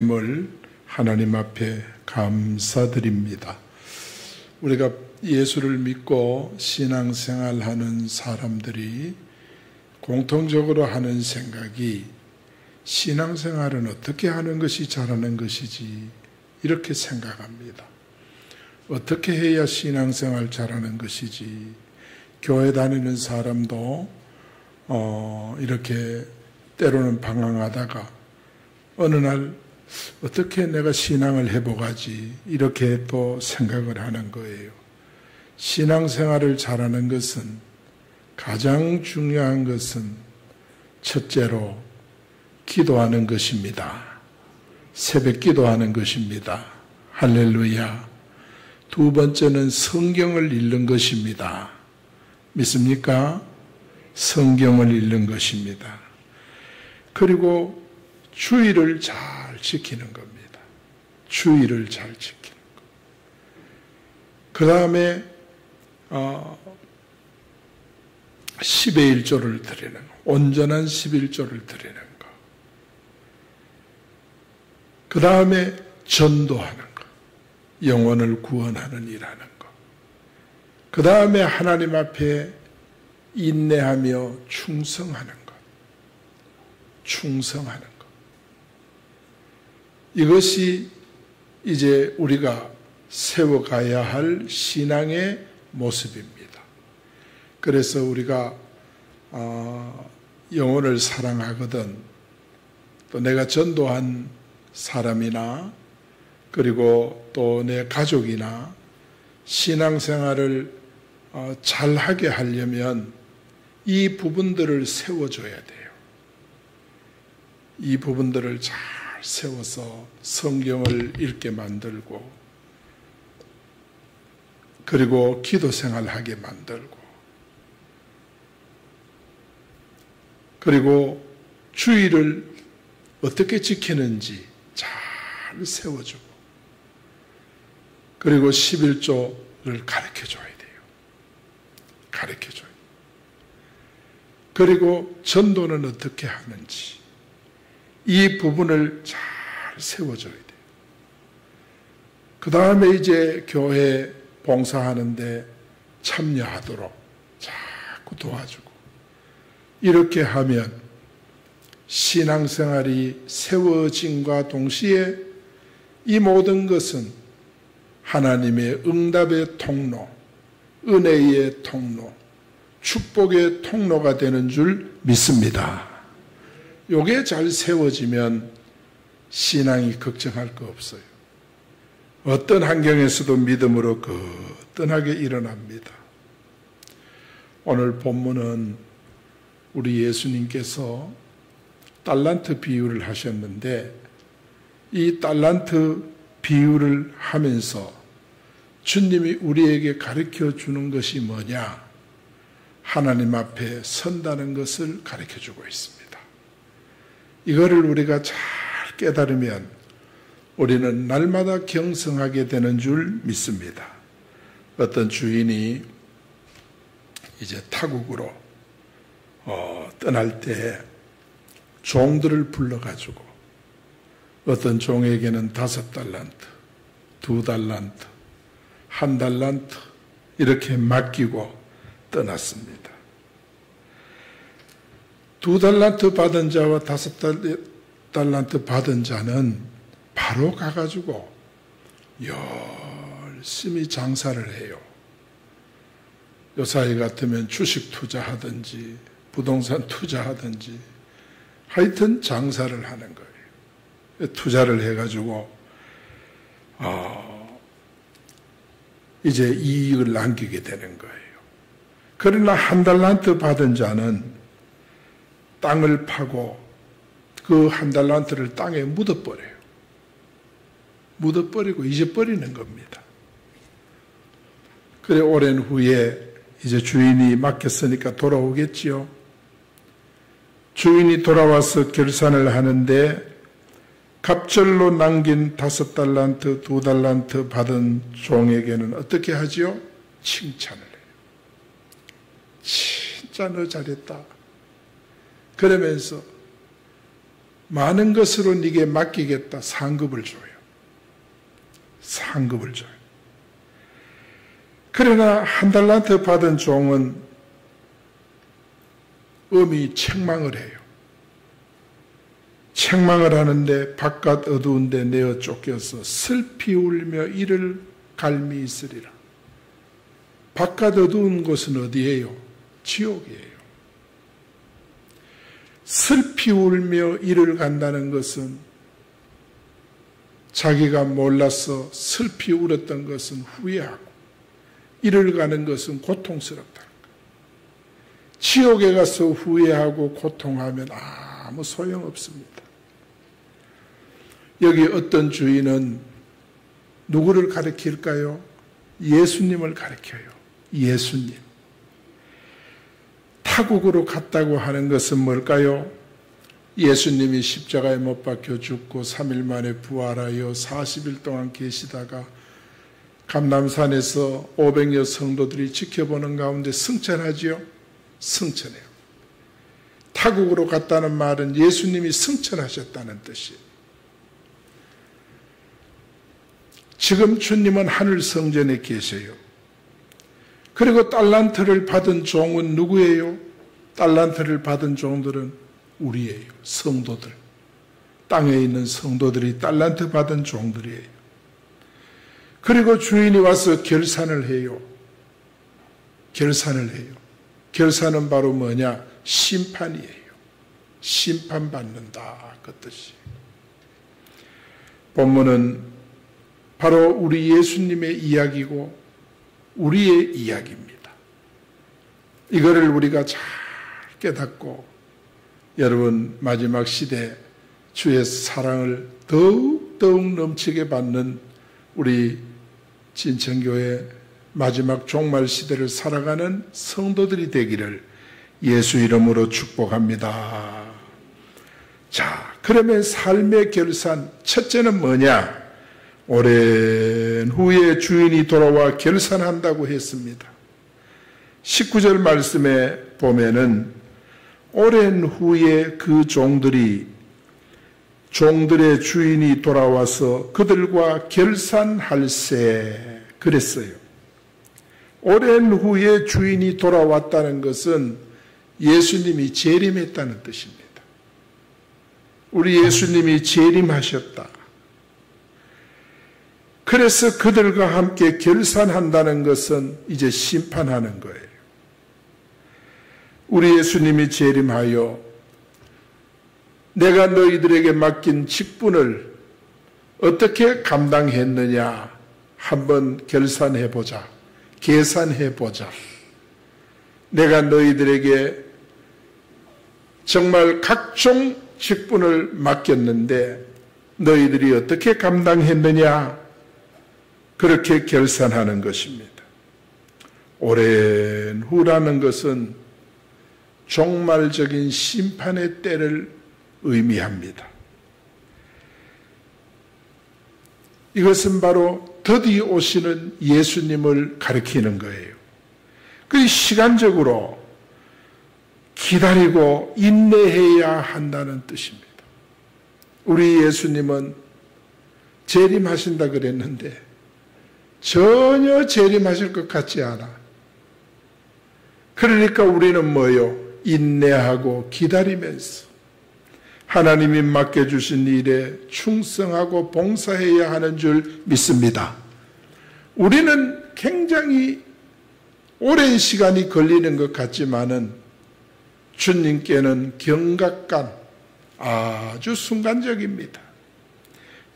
을 하나님 앞에 감사드립니다. 우리가 예수를 믿고 신앙생활하는 사람들이 공통적으로 하는 생각이 신앙생활은 어떻게 하는 것이 잘하는 것이지 이렇게 생각합니다. 어떻게 해야 신앙생활 잘하는 것이지. 교회 다니는 사람도 이렇게 때로는 방황하다가 어느 날 어떻게 내가 신앙을 해보가지 이렇게 또 생각을 하는 거예요. 신앙생활을 잘하는 것은 가장 중요한 것은 첫째로 기도하는 것입니다. 새벽 기도하는 것입니다. 할렐루야. 두 번째는 성경을 읽는 것입니다. 믿습니까? 성경을 읽는 것입니다. 그리고 주의를 잘 지키는 겁니다. 주의를 잘 지키는 것. 그 다음에 10의 1조를 드리는 것. 온전한 11조를 드리는 것. 그 다음에 전도하는 것. 영혼을 구원하는 일하는 것. 그 다음에 하나님 앞에 인내하며 충성하는 것. 충성하는 것. 이것이 이제 우리가 세워가야 할 신앙의 모습입니다. 그래서 우리가 영혼을 사랑하거든 또 내가 전도한 사람이나 그리고 또 내 가족이나 신앙생활을 잘하게 하려면 이 부분들을 세워줘야 돼요. 이 부분들을 잘 세워서 성경을 읽게 만들고 그리고 기도 생활하게 만들고 그리고 주의를 어떻게 지키는지 잘 세워주고 그리고 11조를 가르쳐줘야 돼요. 가르쳐줘야 돼요. 그리고 전도는 어떻게 하는지 이 부분을 잘 세워줘야 돼요. 그 다음에 이제 교회 봉사하는데 참여하도록 자꾸 도와주고 이렇게 하면 신앙생활이 세워짐과 동시에 이 모든 것은 하나님의 응답의 통로, 은혜의 통로, 축복의 통로가 되는 줄 믿습니다. 요게 잘 세워지면 신앙이 걱정할 거 없어요. 어떤 환경에서도 믿음으로 거뜬하게 일어납니다. 오늘 본문은 우리 예수님께서 달란트 비유를 하셨는데 이 달란트 비유를 하면서 주님이 우리에게 가르쳐 주는 것이 뭐냐? 하나님 앞에 선다는 것을 가르쳐 주고 있습니다. 이거를 우리가 잘 깨달으면 우리는 날마다 경성하게 되는 줄 믿습니다. 어떤 주인이 이제 타국으로 떠날 때 종들을 불러가지고 어떤 종에게는 5달란트, 2달란트, 1달란트 이렇게 맡기고 떠났습니다. 2달란트 받은 자와 5달란트 받은 자는 바로 가가지고 열심히 장사를 해요. 요사이 같으면 주식 투자하든지 부동산 투자하든지 하여튼 장사를 하는 거예요. 투자를 해가지고 이제 이익을 남기게 되는 거예요. 그러나 1달란트 받은 자는 땅을 파고 그 1달란트를 땅에 묻어버려요. 묻어버리고 잊어버리는 겁니다. 그래 오랜 후에 이제 주인이 맡겼으니까 돌아오겠지요. 주인이 돌아와서 결산을 하는데 갑절로 남긴 5달란트, 2달란트 받은 종에게는 어떻게 하지요? 칭찬을 해요. 진짜 너 잘했다. 그러면서 많은 것으로 네게 맡기겠다. 상급을 줘요. 상급을 줘요. 그러나 한 달란트 받은 종은 엄히 책망을 해요. 책망을 하는데 바깥 어두운 데 내어 쫓겨서 슬피 울며 이를 갈미 있으리라. 바깥 어두운 곳은 어디예요? 지옥이에요. 슬피 울며 이를 간다는 것은 자기가 몰라서 슬피 울었던 것은 후회하고 이를 가는 것은 고통스럽다는 거예요. 지옥에 가서 후회하고 고통하면 아무 소용없습니다. 여기 어떤 주인은 누구를 가리킬까요? 예수님을 가리켜요. 예수님. 타국으로 갔다고 하는 것은 뭘까요? 예수님이 십자가에 못 박혀 죽고 3일 만에 부활하여 40일 동안 계시다가 감람산에서 500여 성도들이 지켜보는 가운데 승천하지요? 승천해요. 타국으로 갔다는 말은 예수님이 승천하셨다는 뜻이에요. 지금 주님은 하늘 성전에 계세요. 그리고 달란트를 받은 종은 누구예요? 달란트를 받은 종들은 우리예요. 성도들. 땅에 있는 성도들이 달란트 받은 종들이에요. 그리고 주인이 와서 결산을 해요. 결산을 해요. 결산은 바로 뭐냐? 심판이에요. 심판받는다. 그 뜻이에요. 본문은 바로 우리 예수님의 이야기고 우리의 이야기입니다. 이거를 우리가 잘 깨닫고 여러분 마지막 시대 주의 사랑을 더욱 넘치게 받는 우리 진천교회 마지막 종말 시대를 살아가는 성도들이 되기를 예수 이름으로 축복합니다. 자, 그러면 삶의 결산 첫째는 뭐냐? 오랜 후에 주인이 돌아와 결산한다고 했습니다. 19절 말씀에 보면은 오랜 후에 그 종들의 주인이 돌아와서 그들과 결산할세 그랬어요. 오랜 후에 주인이 돌아왔다는 것은 예수님이 재림했다는 뜻입니다. 우리 예수님이 재림하셨다. 그래서 그들과 함께 결산한다는 것은 이제 심판하는 거예요. 우리 예수님이 재림하여 내가 너희들에게 맡긴 직분을 어떻게 감당했느냐 한번 결산해보자. 계산해보자. 내가 너희들에게 정말 각종 직분을 맡겼는데 너희들이 어떻게 감당했느냐 그렇게 결산하는 것입니다. 오랜 후라는 것은 종말적인 심판의 때를 의미합니다. 이것은 바로 드디어 오시는 예수님을 가리키는 거예요. 그 시간적으로 기다리고 인내해야 한다는 뜻입니다. 우리 예수님은 재림하신다 그랬는데 전혀 재림하실 것 같지 않아. 그러니까 우리는 뭐요? 인내하고 기다리면서 하나님이 맡겨주신 일에 충성하고 봉사해야 하는 줄 믿습니다. 우리는 굉장히 오랜 시간이 걸리는 것 같지만은 주님께는 경각간 아주 순간적입니다.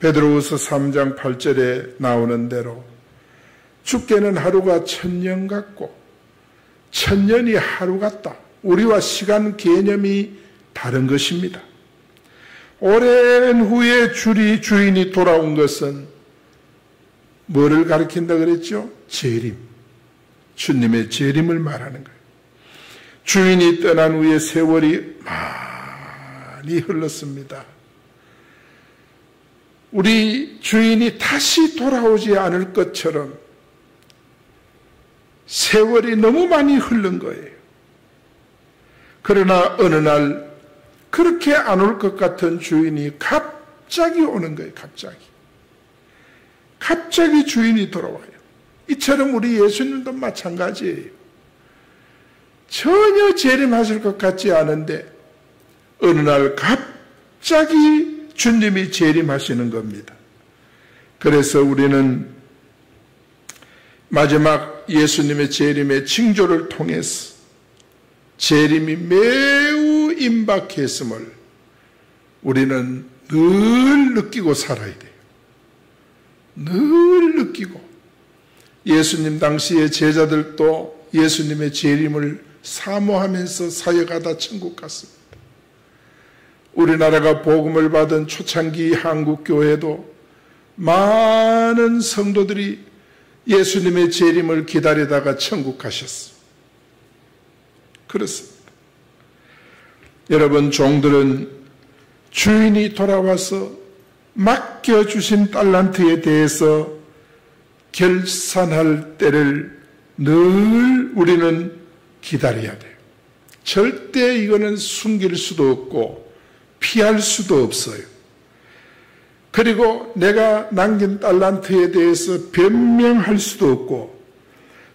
베드로후서 3장 8절에 나오는 대로 주께는 하루가 1000년 같고 1000년이 하루 같다. 우리와 시간 개념이 다른 것입니다. 오랜 후에 주인이 돌아온 것은 뭐를 가리킨다 그랬죠? 재림. 주님의 재림을 말하는 거예요. 주인이 떠난 후에 세월이 많이 흘렀습니다. 우리 주인이 다시 돌아오지 않을 것처럼 세월이 너무 많이 흐른 거예요. 그러나 어느 날 그렇게 안 올 것 같은 주인이 갑자기 오는 거예요. 갑자기 주인이 돌아와요. 이처럼 우리 예수님도 마찬가지예요. 전혀 재림하실 것 같지 않은데 어느 날 갑자기 주님이 재림하시는 겁니다. 그래서 우리는 마지막 예수님의 재림의 징조를 통해서 재림이 매우 임박했음을 우리는 늘 느끼고 살아야 돼요. 늘 느끼고. 예수님 당시의 제자들도 예수님의 재림을 사모하면서 사역하다 천국 갔습니다. 우리나라가 복음을 받은 초창기 한국교회도 많은 성도들이 예수님의 재림을 기다리다가 천국 가셨습니다. 그렇습니다. 여러분, 종들은 주인이 돌아와서 맡겨주신 달란트에 대해서 결산할 때를 늘 우리는 기다려야 돼요. 절대 이거는 숨길 수도 없고 피할 수도 없어요. 그리고 내가 남긴 달란트에 대해서 변명할 수도 없고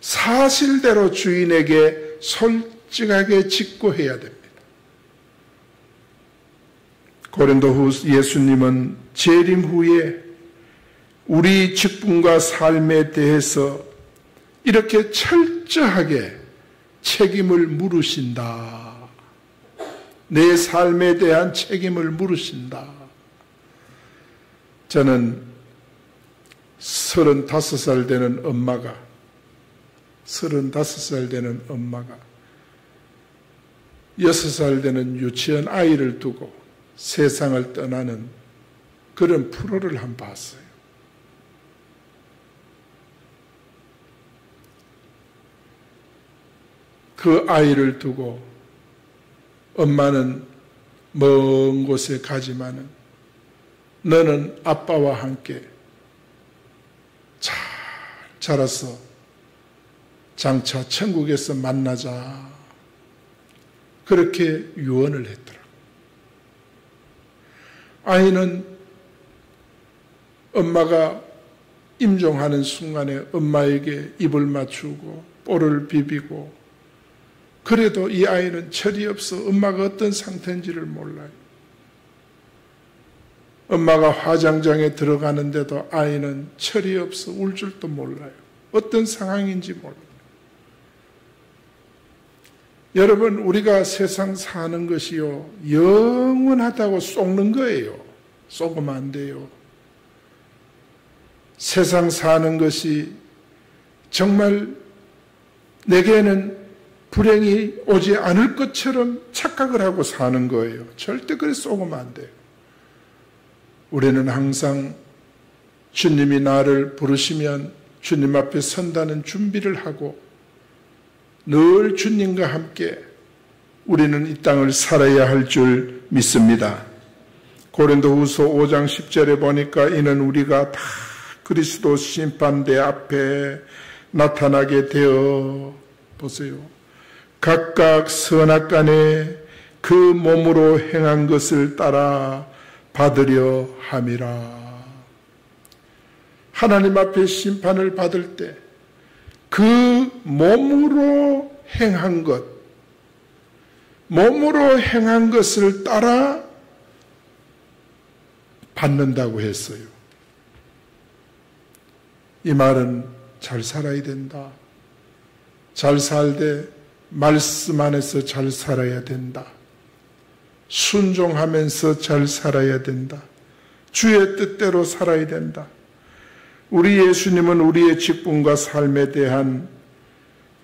사실대로 주인에게 솔직하게 직고해야 됩니다. 고린도후서 예수님은 재림 후에 우리 직분과 삶에 대해서 이렇게 철저하게 책임을 물으신다. 내 삶에 대한 책임을 물으신다. 저는 35살 되는 엄마가 6살 되는 유치원 아이를 두고 세상을 떠나는 그런 프로를 한번 봤어요. 그 아이를 두고 엄마는 먼 곳에 가지만은 너는 아빠와 함께 잘 자라서 장차 천국에서 만나자. 그렇게 유언을 했더라. 아이는 엄마가 임종하는 순간에 엄마에게 입을 맞추고 뽀를 비비고, 그래도 이 아이는 철이 없어 엄마가 어떤 상태인지를 몰라요. 엄마가 화장장에 들어가는데도 아이는 철이 없어 울 줄도 몰라요. 어떤 상황인지 몰라요. 여러분, 우리가 세상 사는 것이요, 영원하다고 속는 거예요. 속으면 안 돼요. 세상 사는 것이 정말 내게는 불행이 오지 않을 것처럼 착각을 하고 사는 거예요. 절대 그래 속으면 안 돼요. 우리는 항상 주님이 나를 부르시면 주님 앞에 선다는 준비를 하고 늘 주님과 함께 우리는 이 땅을 살아야 할 줄 믿습니다. 고린도후서 5장 10절에 보니까 이는 우리가 다 그리스도 심판대 앞에 나타나게 되어, 보세요, 각각 선악간에 그 몸으로 행한 것을 따라 받으려 함이라. 하나님 앞에 심판을 받을 때 그 몸으로 행한 것, 몸으로 행한 것을 따라 받는다고 했어요. 이 말은 잘 살아야 된다. 잘 살되 말씀 안에서 잘 살아야 된다. 순종하면서 잘 살아야 된다. 주의 뜻대로 살아야 된다. 우리 예수님은 우리의 직분과 삶에 대한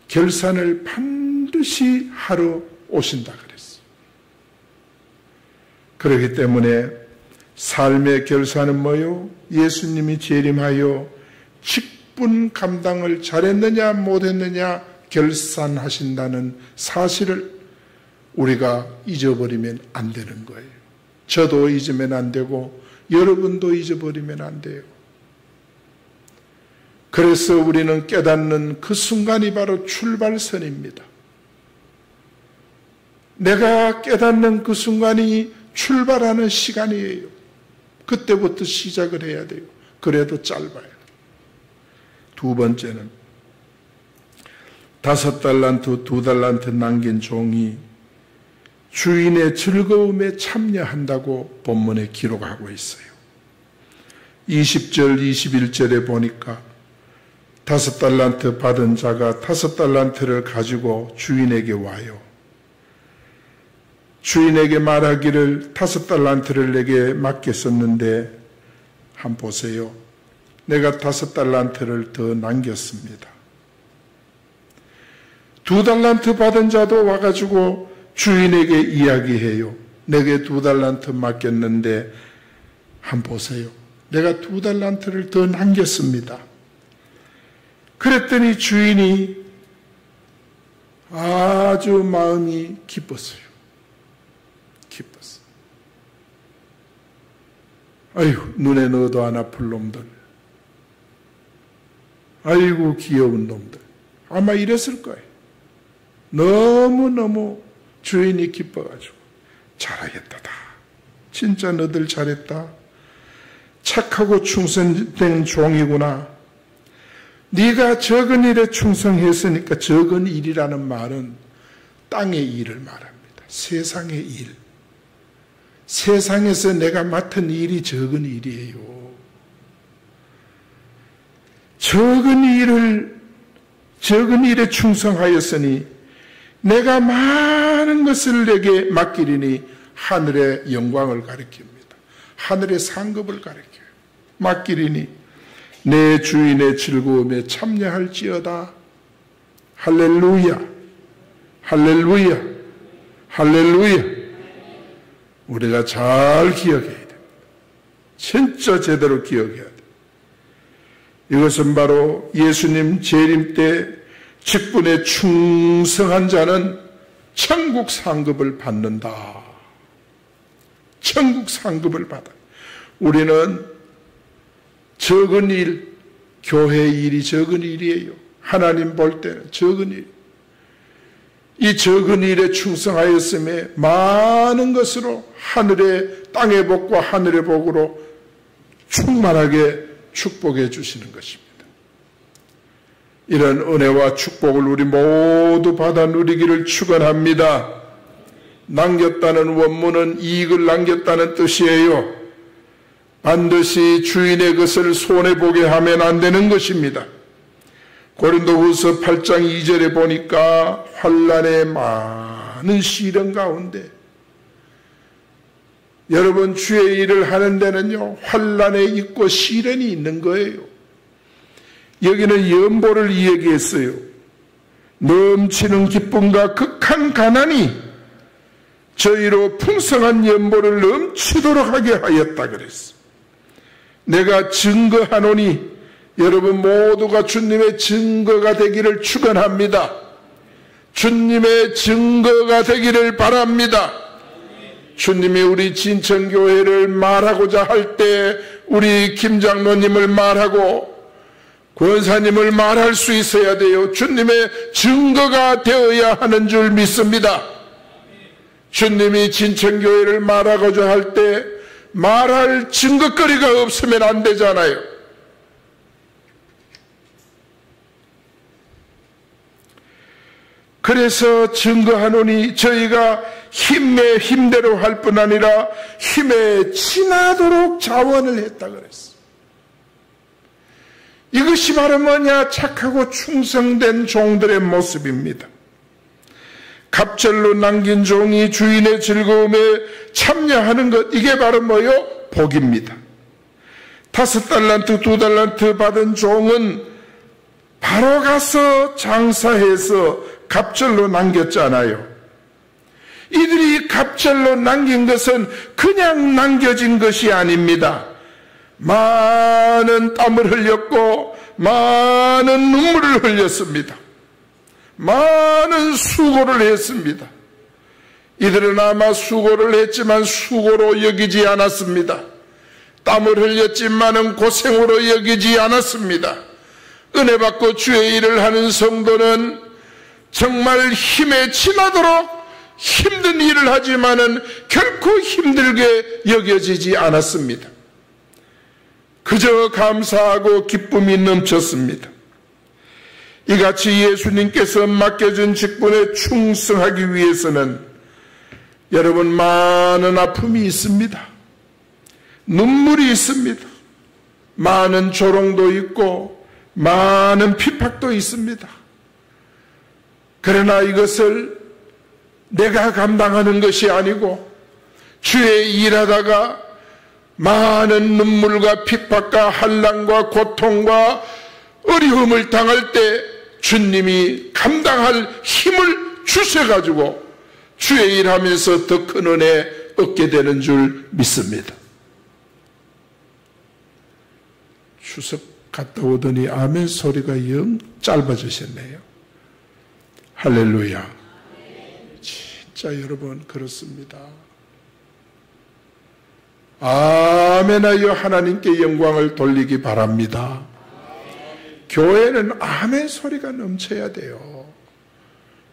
결산을 반드시 하러 오신다 그랬어요. 그렇기 때문에 삶의 결산은 뭐요? 예수님이 재림하여 직분 감당을 잘했느냐 못했느냐 결산하신다는 사실을 우리가 잊어버리면 안 되는 거예요. 저도 잊으면 안 되고 여러분도 잊어버리면 안 돼요. 그래서 우리는 깨닫는 그 순간이 바로 출발선입니다. 내가 깨닫는 그 순간이 출발하는 시간이에요. 그때부터 시작을 해야 돼요. 그래도 짧아요. 두 번째는 5달란트, 2달란트 남긴 종이 주인의 즐거움에 참여한다고 본문에 기록하고 있어요. 20절, 21절에 보니까 5달란트 받은 자가 5달란트를 가지고 주인에게 와요. 주인에게 말하기를 5달란트를 내게 맡겼었는데 한번 보세요. 내가 5달란트를 더 남겼습니다. 2달란트 받은 자도 와가지고 주인에게 이야기해요. 내게 2달란트 맡겼는데 한번 보세요. 내가 2달란트를 더 남겼습니다. 그랬더니 주인이 아주 마음이 기뻤어요. 기뻤어요. 아이고, 눈에 넣어도 안 아플 놈들. 아이고, 귀여운 놈들. 아마 이랬을 거예요. 너무너무 주인이 기뻐가지고 잘하겠다. 진짜 너들 잘했다. 착하고 충성된 종이구나. 네가 적은 일에 충성했으니까. 적은 일이라는 말은 땅의 일을 말합니다. 세상의 일. 세상에서 내가 맡은 일이 적은 일이에요. 적은 일에 충성하였으니 내가 많은 것을 내게 맡기리니 하늘의 영광을 가리킵니다. 하늘의 상급을 가리켜요. 맡기리니 내 주인의 즐거움에 참여할지어다. 할렐루야, 할렐루야, 할렐루야. 우리가 잘 기억해야 됩니다. 진짜 제대로 기억해야 돼요. 이것은 바로 예수님 재림 때 직분에 충성한 자는 천국 상급을 받는다. 천국 상급을 받아. 우리는 적은 일, 교회 일이 적은 일이에요. 하나님 볼 때는 적은 일. 이 적은 일에 충성하였음에 많은 것으로 하늘의 땅의 복과 하늘의 복으로 충만하게 축복해 주시는 것입니다. 이런 은혜와 축복을 우리 모두 받아 누리기를 축원합니다. 남겼다는 원문은 이익을 남겼다는 뜻이에요. 반드시 주인의 것을 손해보게 하면 안 되는 것입니다. 고린도후서 8장 2절에 보니까 환난의 많은 시련 가운데, 여러분 주의 일을 하는 데는요 환난에 있고 시련이 있는 거예요. 여기는 연보를 이야기했어요. 넘치는 기쁨과 극한 가난이 저희로 풍성한 연보를 넘치도록 하게 하였다 그랬어. 내가 증거하노니 여러분 모두가 주님의 증거가 되기를 축원합니다. 주님의 증거가 되기를 바랍니다. 주님이 우리 진천교회를 말하고자 할 때 우리 김 장로님을 말하고 권사님을 말할 수 있어야 돼요. 주님의 증거가 되어야 하는 줄 믿습니다. 주님이 진천교회를 말하고자 할 때 말할 증거거리가 없으면 안 되잖아요. 그래서 증거하노니 저희가 힘의 힘대로 할 뿐 아니라 힘에 지나도록 자원을 했다 그랬어. 이것이 바로 뭐냐? 착하고 충성된 종들의 모습입니다. 갑절로 남긴 종이 주인의 즐거움에 참여하는 것, 이게 바로 뭐요? 복입니다. 5달란트, 2달란트 받은 종은 바로 가서 장사해서 갑절로 남겼잖아요. 이들이 갑절로 남긴 것은 그냥 남겨진 것이 아닙니다. 많은 땀을 흘렸고 많은 눈물을 흘렸습니다. 많은 수고를 했습니다. 이들은 아마 수고를 했지만 수고로 여기지 않았습니다. 땀을 흘렸지만은 고생으로 여기지 않았습니다. 은혜 받고 주의 일을 하는 성도는 정말 힘에 지나도록 힘든 일을 하지만은 결코 힘들게 여겨지지 않았습니다. 그저 감사하고 기쁨이 넘쳤습니다. 이같이 예수님께서 맡겨준 직분에 충성하기 위해서는 여러분 많은 아픔이 있습니다. 눈물이 있습니다. 많은 조롱도 있고 많은 핍박도 있습니다. 그러나 이것을 내가 감당하는 것이 아니고 주의 일하다가 많은 눈물과 핍박과 환난과 고통과 어려움을 당할 때 주님이 감당할 힘을 주셔가지고 주의 일하면서 더 큰 은혜 얻게 되는 줄 믿습니다. 추석 갔다 오더니 아멘 소리가 영 짧아지셨네요. 할렐루야. 진짜 여러분 그렇습니다. 아멘하여 하나님께 영광을 돌리기 바랍니다. 교회는 아멘 소리가 넘쳐야 돼요.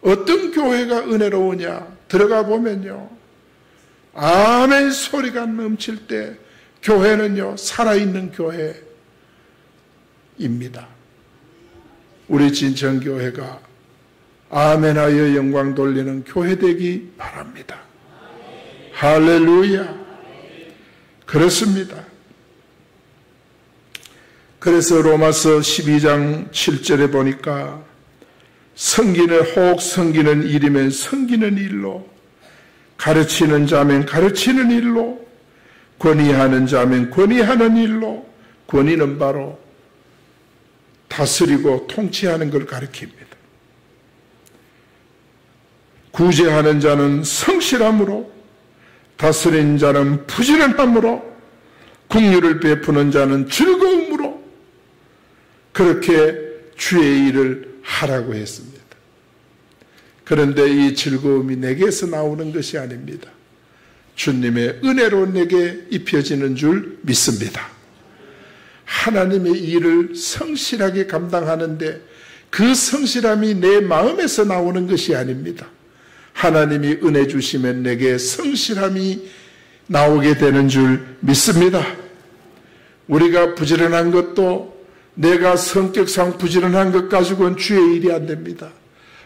어떤 교회가 은혜로우냐? 들어가 보면요. 아멘 소리가 넘칠 때 교회는요, 살아있는 교회입니다. 우리 진천교회가 아멘하여 영광 돌리는 교회 되기 바랍니다. 할렐루야. 그렇습니다. 그래서 로마서 12장 7절에 보니까 혹 섬기는 일이면 섬기는 일로, 가르치는 자면 가르치는 일로, 권위하는 자면 권위하는 일로, 권위는 바로 다스리고 통치하는 걸 가리킵니다. 구제하는 자는 성실함으로, 다스리는 자는 부지런함으로, 긍휼을 베푸는 자는 즐거움으로, 그렇게 주의 일을 하라고 했습니다. 그런데 이 즐거움이 내게서 나오는 것이 아닙니다. 주님의 은혜로 내게 입혀지는 줄 믿습니다. 하나님의 일을 성실하게 감당하는데 그 성실함이 내 마음에서 나오는 것이 아닙니다. 하나님이 은혜 주시면 내게 성실함이 나오게 되는 줄 믿습니다. 우리가 부지런한 것도 내가 성격상 부지런한 것 가지고는 주의 일이 안 됩니다.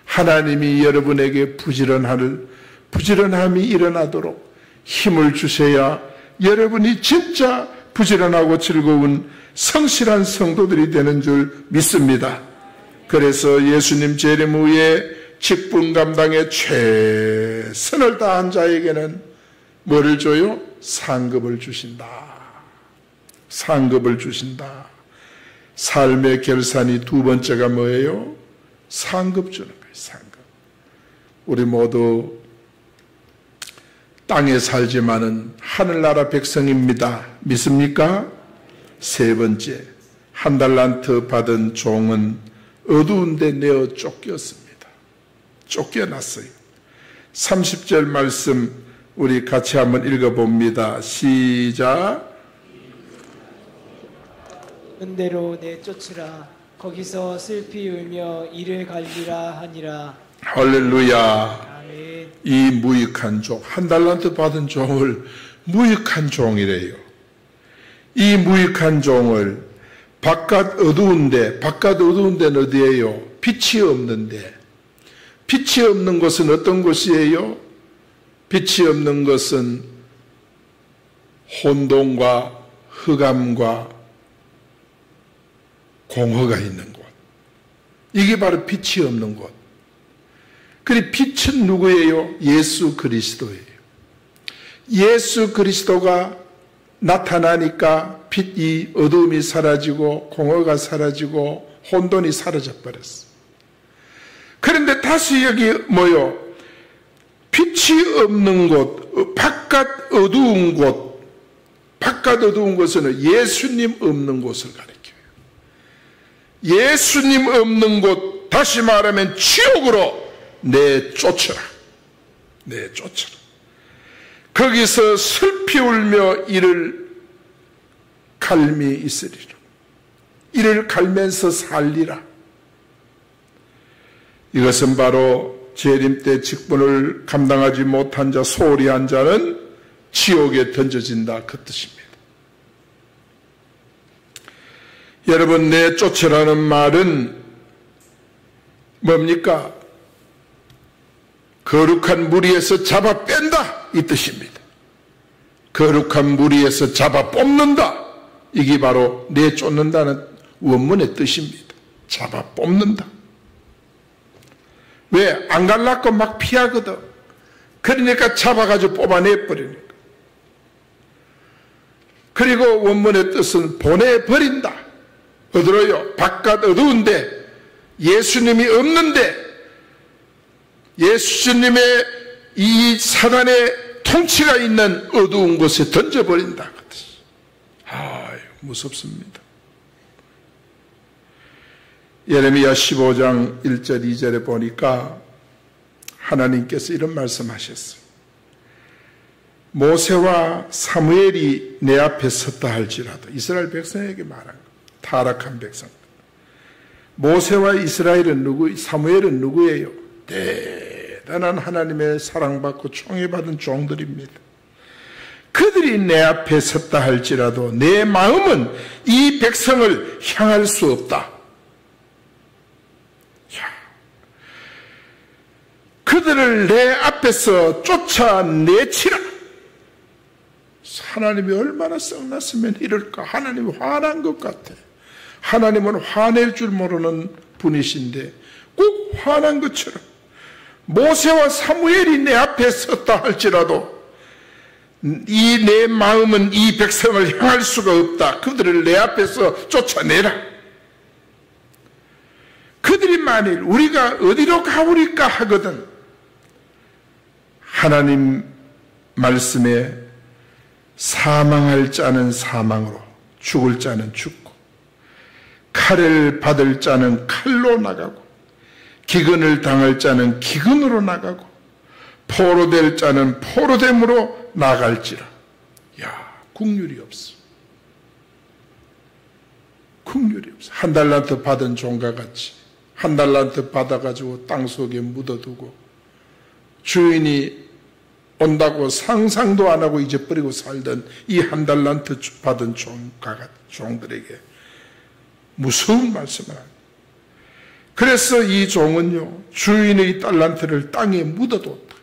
하나님이 여러분에게 부지런함이 일어나도록 힘을 주셔야 여러분이 진짜 부지런하고 즐거운 성실한 성도들이 되는 줄 믿습니다. 그래서 예수님 재림 후에 직분 감당에 최선을 다한 자에게는 뭐를 줘요? 상급을 주신다. 상급을 주신다. 삶의 결산이 두 번째가 뭐예요? 상급 주는 거예요. 상급. 우리 모두 땅에 살지만은 하늘나라 백성입니다. 믿습니까? 세 번째, 한 달란트 받은 종은 어두운 데 내어 쫓겼습니다. 쫓겨났어요. 30절 말씀 우리 같이 한번 읽어봅니다. 시작. 은대로 내쫓으라. 거기서 슬피 울며 이를 갈리라 하니라. 할렐루야. 아멘. 이 무익한 종, 한 달란트 받은 종을 무익한 종이래요. 이 무익한 종을 바깥 어두운 데는 어디예요? 빛이 없는데. 빛이 없는 곳은 어떤 곳이에요? 빛이 없는 것은 혼돈과 흑암과 공허가 있는 곳. 이게 바로 빛이 없는 곳. 그리고 빛은 누구예요? 예수 그리스도예요. 예수 그리스도가 나타나니까 빛이, 어두움이 사라지고 공허가 사라지고 혼돈이 사라져 버렸어. 그런데 다시 여기 뭐요? 빛이 없는 곳, 바깥 어두운 곳, 바깥 어두운 곳은 예수님 없는 곳을 가리켜요. 예수님 없는 곳, 다시 말하면 지옥으로 내쫓으라. 내쫓으라. 거기서 슬피 울며 이를 갈미 있으리라. 이를 갈면서 살리라. 이것은 바로 재림 때 직분을 감당하지 못한 자, 소홀히 한 자는 지옥에 던져진다, 그 뜻입니다. 여러분, 내쫓으라는 말은 뭡니까? 거룩한 무리에서 잡아 뺀다, 이 뜻입니다. 거룩한 무리에서 잡아 뽑는다, 이게 바로 내쫓는다는 원문의 뜻입니다. 잡아 뽑는다. 왜? 안 갈라고 막 피하거든. 그러니까 잡아가지고 뽑아내버리니까. 그리고 원문의 뜻은 보내버린다. 어디로요? 바깥 어두운데, 예수님이 없는데, 예수님의 이 사단의 통치가 있는 어두운 곳에 던져버린다. 무섭습니다. 예레미야 15장 1절 2절에 보니까 하나님께서 이런 말씀하셨어요. 모세와 사무엘이 내 앞에 섰다 할지라도, 이스라엘 백성에게 말한 거, 타락한 백성. 모세와 이스라엘은 사무엘은 누구예요? 대단한 하나님의 사랑받고 총애받은 종들입니다. 그들이 내 앞에 섰다 할지라도 내 마음은 이 백성을 향할 수 없다. 그들을 내 앞에서 쫓아내치라. 하나님이 얼마나 썩났으면 이럴까. 하나님이 화난 것 같아. 하나님은 화낼 줄 모르는 분이신데 꼭 화난 것처럼 모세와 사무엘이 내 앞에 섰다 할지라도 이 내 마음은 이 백성을 향할 수가 없다. 그들을 내 앞에서 쫓아내라. 그들이 만일 우리가 어디로 가버릴까 하거든 하나님 말씀에 사망할 자는 사망으로, 죽을 자는 죽고, 칼을 받을 자는 칼로 나가고, 기근을 당할 자는 기근으로 나가고, 포로될 자는 포로됨으로 나갈지라. 야, 국률이 없어. 국률이 없어. 한 달란트 받은 종과 같이 한 달란트 받아가지고 땅속에 묻어두고 주인이 온다고 상상도 안 하고 잊어버리고 살던 이 한 달란트 받은 종들에게 무서운 말씀을 합니다. 그래서 이 종은요, 주인의 달란트를 땅에 묻어뒀다.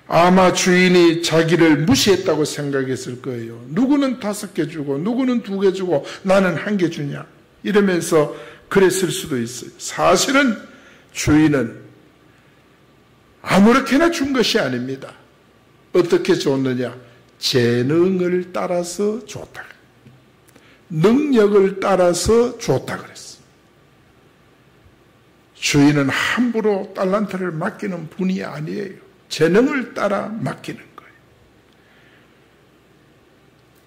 아마 주인이 자기를 무시했다고 생각했을 거예요. 누구는 5개 주고 누구는 2개 주고 나는 1개 주냐 이러면서 그랬을 수도 있어요. 사실은 주인은 아무렇게나 준 것이 아닙니다. 어떻게 줬느냐? 재능을 따라서 줬다. 능력을 따라서 줬다 그랬어. 주인은 함부로 달란트를 맡기는 분이 아니에요. 재능을 따라 맡기는 거예요.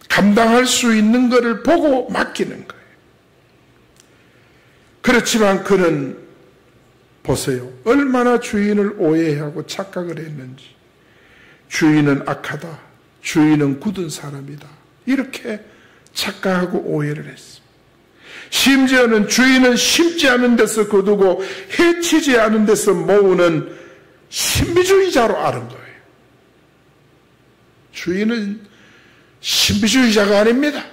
감당할 수 있는 것을 보고 맡기는 거예요. 그렇지만 그는 보세요. 얼마나 주인을 오해하고 착각을 했는지. 주인은 악하다. 주인은 굳은 사람이다. 이렇게 착각하고 오해를 했습니다. 심지어는 주인은 심지 않은 데서 거두고 해치지 않은 데서 모으는 신비주의자로 아는 거예요. 주인은 신비주의자가 아닙니다.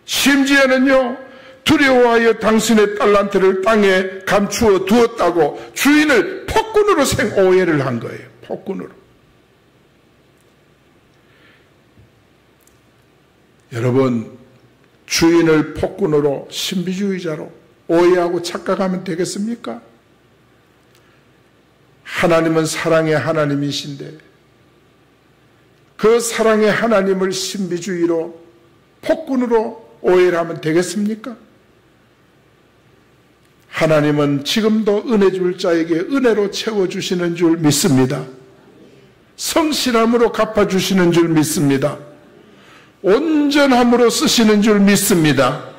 심지어는요, 두려워하여 당신의 달란트를 땅에 감추어 두었다고 주인을 폭군으로 오해를 한 거예요. 폭군으로. 여러분, 주인을 폭군으로 신비주의자로 오해하고 착각하면 되겠습니까? 하나님은 사랑의 하나님이신데 그 사랑의 하나님을 신비주의로 폭군으로 오해를 하면 되겠습니까? 하나님은 지금도 은혜 줄 자에게 은혜로 채워주시는 줄 믿습니다. 성실함으로 갚아주시는 줄 믿습니다. 온전함으로 쓰시는 줄 믿습니다.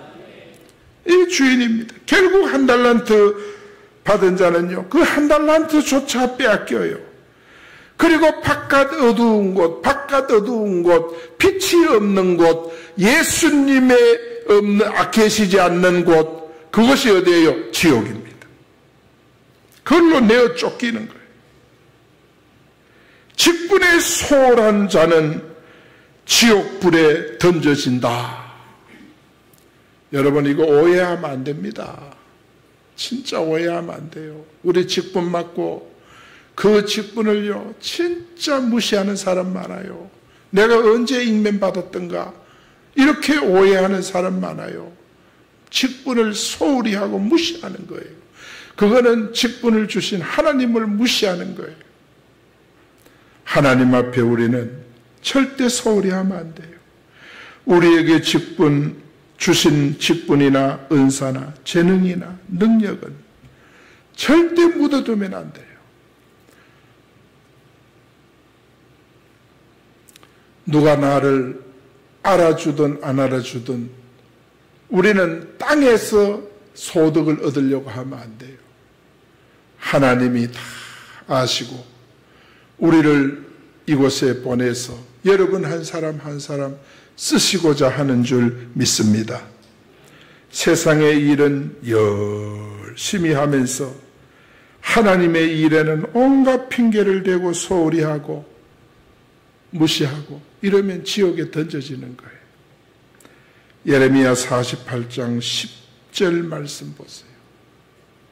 이 주인입니다. 결국 한 달란트 받은 자는요, 그 한 달란트조차 빼앗겨요. 그리고 바깥 어두운 곳, 빛이 없는 곳, 예수님의 계시지 않는 곳, 그것이 어디예요? 지옥입니다. 그걸로 내어 쫓기는 거예요. 직분에 소홀한 자는 지옥불에 던져진다. 여러분, 이거 오해하면 안 됩니다. 진짜 오해하면 안 돼요. 우리 직분 맡고 그 직분을요 진짜 무시하는 사람 많아요. 내가 언제 임명받았던가 이렇게 오해하는 사람 많아요. 직분을 소홀히 하고 무시하는 거예요. 그거는 직분을 주신 하나님을 무시하는 거예요. 하나님 앞에 우리는 절대 소홀히 하면 안 돼요. 우리에게 주신 직분이나 은사나 재능이나 능력은 절대 묻어두면 안 돼요. 누가 나를 알아주든 안 알아주든 우리는 땅에서 소득을 얻으려고 하면 안 돼요. 하나님이 다 아시고 우리를 이곳에 보내서 여러분 한 사람 한 사람 쓰시고자 하는 줄 믿습니다. 세상의 일은 열심히 하면서 하나님의 일에는 온갖 핑계를 대고 소홀히 하고 무시하고 이러면 지옥에 던져지는 거예요. 예레미야 48장 10절 말씀 보세요.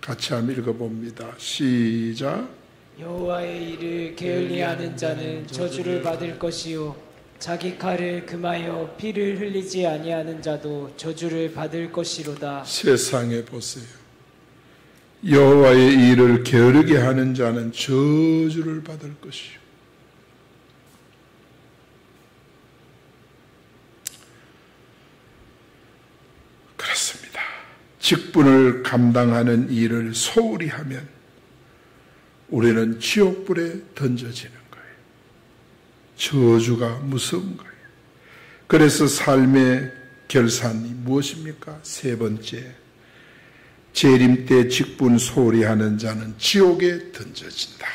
같이 한번 읽어봅니다. 시작. 여호와의 일을 게을리하는 자는 저주를 받을 것이요 자기 칼을 금하여 피를 흘리지 아니하는 자도 저주를 받을 것이로다. 세상에 보세요. 여호와의 일을 게으르게 하는 자는 저주를 받을 것이요. 그렇습니다. 직분을 감당하는 일을 소홀히 하면 우리는 지옥불에 던져지는 거예요. 저주가 무서운 거예요. 그래서 삶의 결산이 무엇입니까? 세 번째, 재림 때 직분 소홀히 하는 자는 지옥에 던져진다.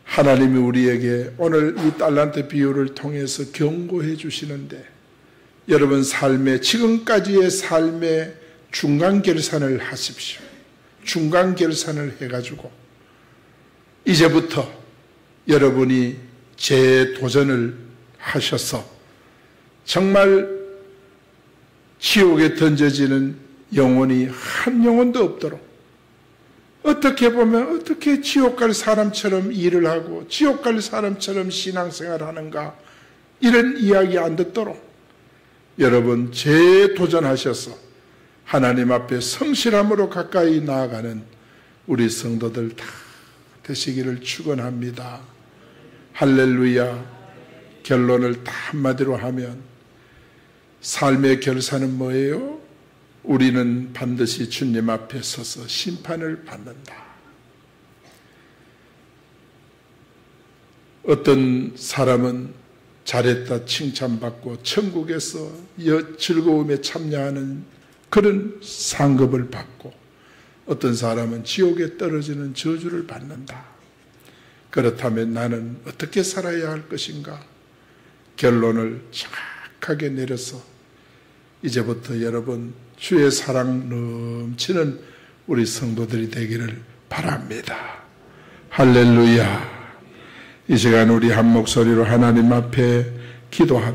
하나님이 우리에게 오늘 이 달란트 비유를 통해서 경고해 주시는데 여러분 삶의 지금까지의 삶의 중간 결산을 하십시오. 중간 결산을 해가지고 이제부터 여러분이 재도전을 하셔서 정말 지옥에 던져지는 영혼이 한 영혼도 없도록 어떻게 보면 어떻게 지옥 갈 사람처럼 일을 하고 지옥 갈 사람처럼 신앙생활을 하는가 이런 이야기 안 듣도록 여러분 재도전하셔서 하나님 앞에 성실함으로 가까이 나아가는 우리 성도들 다 되시기를 축원합니다. 할렐루야. 결론을 다 한마디로 하면 삶의 결산은 뭐예요? 우리는 반드시 주님 앞에 서서 심판을 받는다. 어떤 사람은 잘했다 칭찬받고 천국에서 즐거움에 참여하는 그런 상급을 받고 어떤 사람은 지옥에 떨어지는 저주를 받는다. 그렇다면 나는 어떻게 살아야 할 것인가? 결론을 정확하게 내려서 이제부터 여러분 주의 사랑 넘치는 우리 성도들이 되기를 바랍니다. 할렐루야. 이 시간 우리 한 목소리로 하나님 앞에 기도합니다.